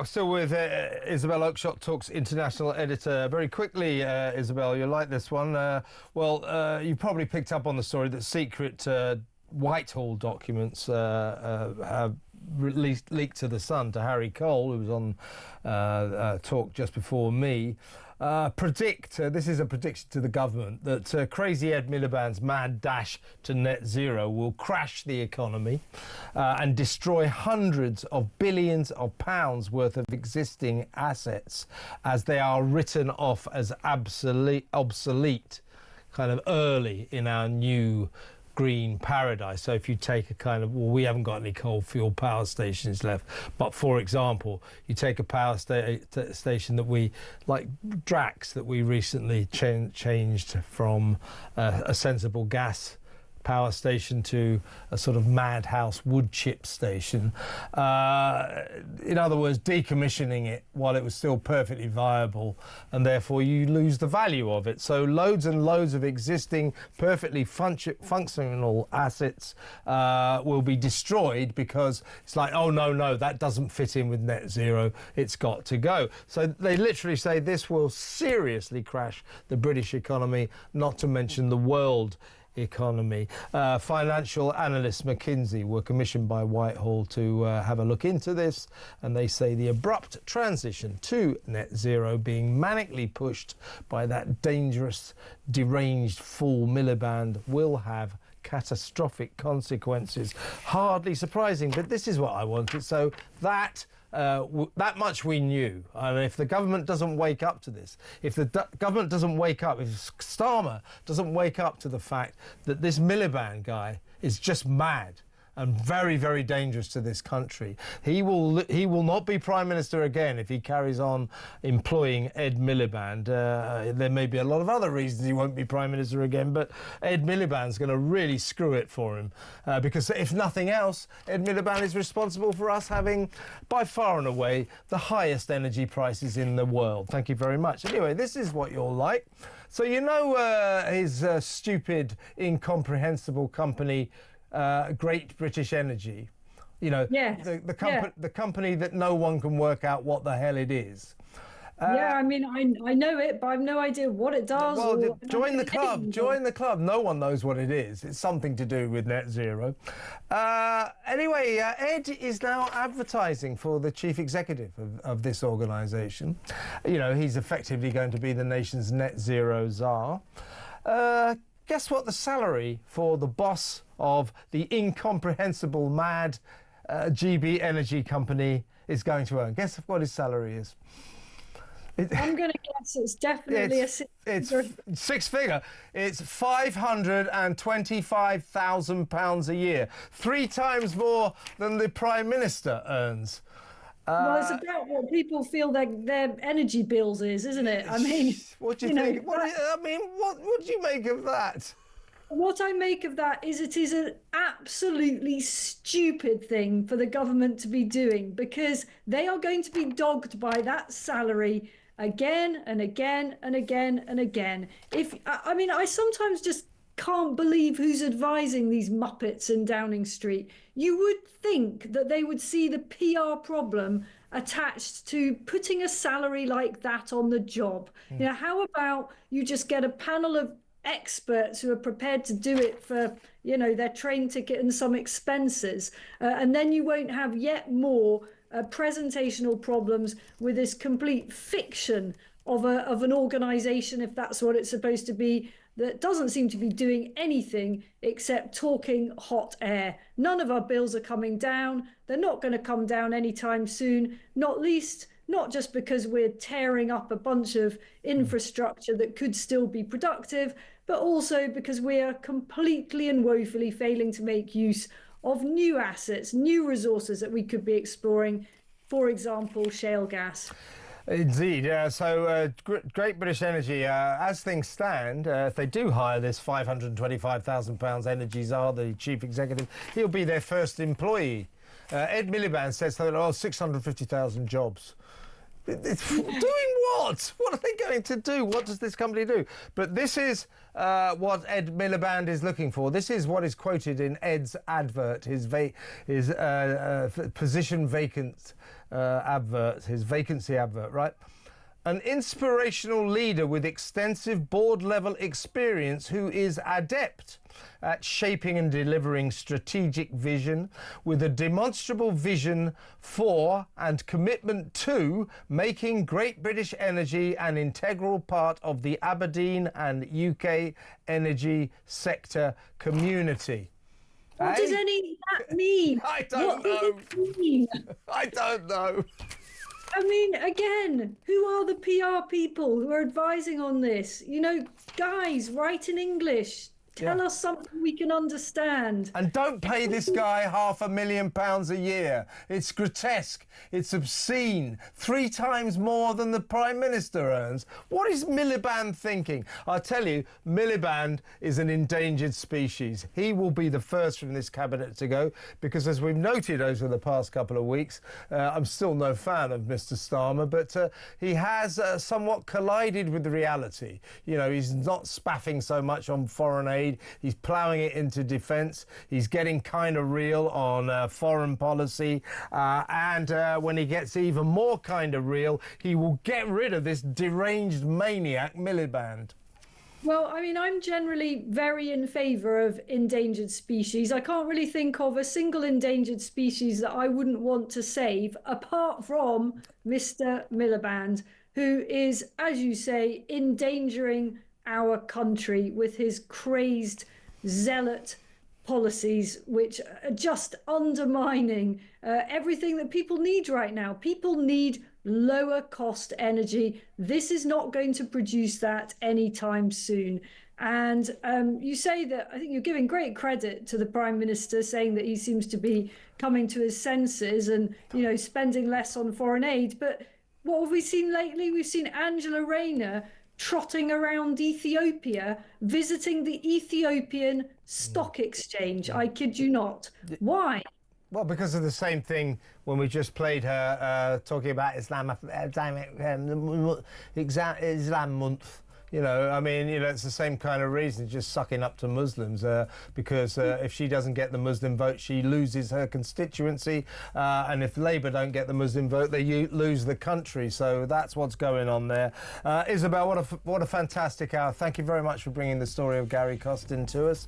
Still with Isabel Oakeshott, Talk's international editor. Very quickly, Isabel, you'll like this one. You probably picked up on the story that secret Whitehall documents have leaked to the Sun, to Harry Cole, who was on Talk just before me. This is a prediction to the government, that crazy Ed Miliband's mad dash to net zero will crash the economy and destroy hundreds of billions of pounds worth of existing assets as they are written off as obsolete kind of early in our new green paradise. So if you take a kind of, well, we haven't got any coal fuel power stations left, but for example, you take a power station that we, like Drax, that we recently changed from a sensible gas power station to a sort of madhouse wood chip station. In other words, decommissioning it while it was still perfectly viable, and therefore you lose the value of it. So loads and loads of existing perfectly functional assets will be destroyed because it's like, oh no, that doesn't fit in with net zero, it's got to go. So they literally say this will seriously crash the British economy, not to mention the world economy. Financial analysts McKinsey were commissioned by Whitehall to have a look into this, and they say the abrupt transition to net zero being manically pushed by that dangerous, deranged fool Miliband will have catastrophic consequences. Hardly surprising, but this is what I wanted. So that much we knew. And if the government doesn't wake up to this, if the government doesn't wake up, if Starmer doesn't wake up to the fact that this Miliband guy is just mad and very, very dangerous to this country, he will not be Prime Minister again if he carries on employing Ed Miliband. There may be a lot of other reasons he won't be Prime Minister again, but Ed Miliband's going to really screw it for him, because if nothing else, Ed Miliband is responsible for us having, by far and away, the highest energy prices in the world. Thank you very much. Anyway, this is what you'll like. So you know his stupid, incomprehensible company, Great British Energy, you know, yes. the company that no one can work out what the hell it is. Yeah, I mean, I know it, but I've no idea what it does. Well, join the club. Join the club. No one knows what it is. It's something to do with net zero. Anyway, Ed is now advertising for the chief executive of this organisation. You know, he's effectively going to be the nation's net zero czar. Guess what the salary for the boss of the incomprehensible, mad GB Energy company is going to earn? Guess what his salary is. I'm going to guess it's definitely it's six figure. It's £525,000 a year, 3 times more than the Prime Minister earns. Well, it's about what people feel their energy bills is, isn't it? I mean, what do you think? What do you make of that? What I make of that is it is an absolutely stupid thing for the government to be doing, because they are going to be dogged by that salary again and again and again and again. I mean, I sometimes just can't believe who's advising these muppets in Downing Street. You would think that they would see the PR problem attached to putting a salary like that on the job. You know, how about you just get a panel of experts who are prepared to do it for, you know, their train ticket and some expenses, and then you won't have yet more presentational problems with this complete fiction of an organisation, if that's what it's supposed to be, that doesn't seem to be doing anything except talking hot air. None of our bills are coming down. They're not going to come down anytime soon, not just because we're tearing up a bunch of infrastructure that could still be productive, but also because we are completely and woefully failing to make use of new assets, new resources that we could be exploring, for example, shale gas. Indeed. So Great British Energy, as things stand, if they do hire this £525,000 energy czar, the chief executive, he'll be their first employee. Ed Miliband says something like 650,000 jobs. Doing what? What are they going to do? What does this company do? But this is what Ed Miliband is looking for. This is what is quoted in Ed's advert, his position vacant advert, his vacancy advert, right? An inspirational leader with extensive board-level experience who is adept at shaping and delivering strategic vision with a demonstrable vision for and commitment to making Great British Energy an integral part of the Aberdeen and UK energy sector community. What does any of that mean? I don't know. I don't know. I mean, again, who are the PR people who are advising on this? You know, guys, write in English. Tell us something we can understand. And don't pay this guy £500,000 a year. It's grotesque. It's obscene. 3 times more than the Prime Minister earns. What is Miliband thinking? I'll tell you, Miliband is an endangered species. He will be the first from this cabinet to go because, as we've noted over the past couple of weeks, I'm still no fan of Mr Starmer, but he has somewhat collided with the reality. You know, he's not spaffing so much on foreign aid. He's ploughing it into defence. He's getting kind of real on foreign policy. And when he gets even more kind of real, he will get rid of this deranged maniac Miliband. Well, I mean, I'm generally very in favour of endangered species. I can't really think of a single endangered species that I wouldn't want to save, apart from Mr Miliband, who is, as you say, endangering our country with his crazed zealot policies, which are just undermining everything that people need right now. People need lower cost energy. This is not going to produce that anytime soon. And you say that, I think you're giving great credit to the Prime Minister, saying that he seems to be coming to his senses and, you know, spending less on foreign aid. But what have we seen lately? We've seen Angela Rayner trotting around Ethiopia, visiting the Ethiopian Stock Exchange. I kid you not. Why? Well, because of the same thing when we just played her talking about Islam month. You know, I mean, you know, it's the same kind of reason, just sucking up to Muslims, because if she doesn't get the Muslim vote, she loses her constituency, and if Labour don't get the Muslim vote, they lose the country. So that's what's going on there. Isabel, what a fantastic hour. Thank you very much for bringing the story of Gary Costin to us.